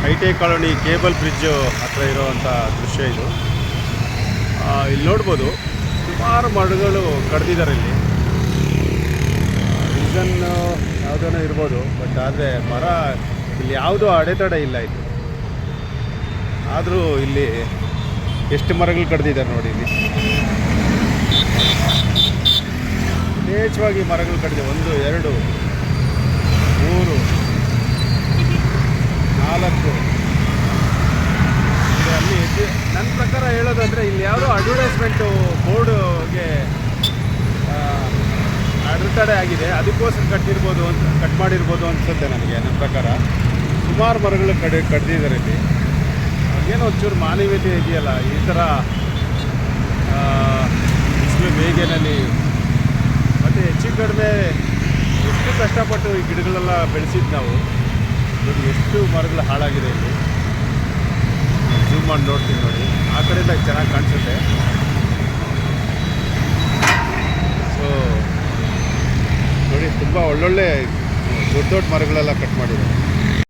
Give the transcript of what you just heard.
ಐಟೆ colony cable bridge ಹತ್ರ ಇರೋವಂಥ ದೃಶ್ಯ ಇದು. ಇಲ್ಲಿ ನೋಡ್ಬೋದು ಸುಮಾರು ಮರಗಳು ಕಡ್ದಿದ್ದಾರೆ ಇಲ್ಲಿ. ರೀಸನ್ ಯಾವುದೇನೋ ಇರ್ಬೋದು, ಬಟ್ ಆದರೆ ಮರ ಇಲ್ಲಿ ಯಾವುದೂ ಅಡೆತಡೆ ಇಲ್ಲ ಇದು. ಆದರೂ ಇಲ್ಲಿ ಎಷ್ಟು ಮರಗಳು ಕಡ್ದಿದ್ದಾರೆ ನೋಡಿ. ಇಲ್ಲಿ ಯಥೇಚ್ಛವಾಗಿ ಮರಗಳು ಕಡಿದೆ. 1 2 3 4 ಅಲ್ಲಿ ನನ್ನ ಪ್ರಕಾರ ಹೇಳೋದಂದರೆ ಇಲ್ಲಿ ಯಾವುದೋ ಅಡ್ವರ್ಟೈಸ್ಮೆಂಟು ಬೋರ್ಡ್ಗೆ ಅಡೆತಡೆ ಆಗಿದೆ, ಅದಕ್ಕೋಸ್ಕರ ಕಟ್ ಮಾಡಿರ್ಬೋದು ಅನಿಸುತ್ತೆ ನನಗೆ. ನನ್ನ ಪ್ರಕಾರ ಸುಮಾರು ಮರಗಳು ಕಡ್ದಿದ್ದಾರೆ ಇಲ್ಲಿ. ಏನೋ ಒಂಚೂರು ಮಾನವೀಯತೆ ಇದೆಯಲ್ಲ ಈ ಥರ ಬಿಸಿಲು ಬೇಗೆನಲ್ಲಿ. ಮತ್ತು ಹೆಚ್ಚು ಕಡಿಮೆ ಎಷ್ಟು ಕಷ್ಟಪಟ್ಟು ಈ ಗಿಡಗಳೆಲ್ಲ ಬೆಳೆಸಿದ್ದು ನಾವು. ನೋಡಿ ಎಷ್ಟು ಮರಗಳು ಹಾಳಾಗಿದೆ ಇಲ್ಲಿ. ಝೂಮ್ ಮಾಡಿ ನೋಡ್ತೀನಿ ನೋಡಿ, ಆ ಕಡೆಯಿಂದ ಚೆನ್ನಾಗಿ ಕಾಣಿಸುತ್ತೆ. ಸೊ ನೋಡಿ, ತುಂಬ ಒಳ್ಳೊಳ್ಳೆ ದೊಡ್ಡ ಮರಗಳೆಲ್ಲ ಕಟ್ ಮಾಡಿದ್ದಾರೆ.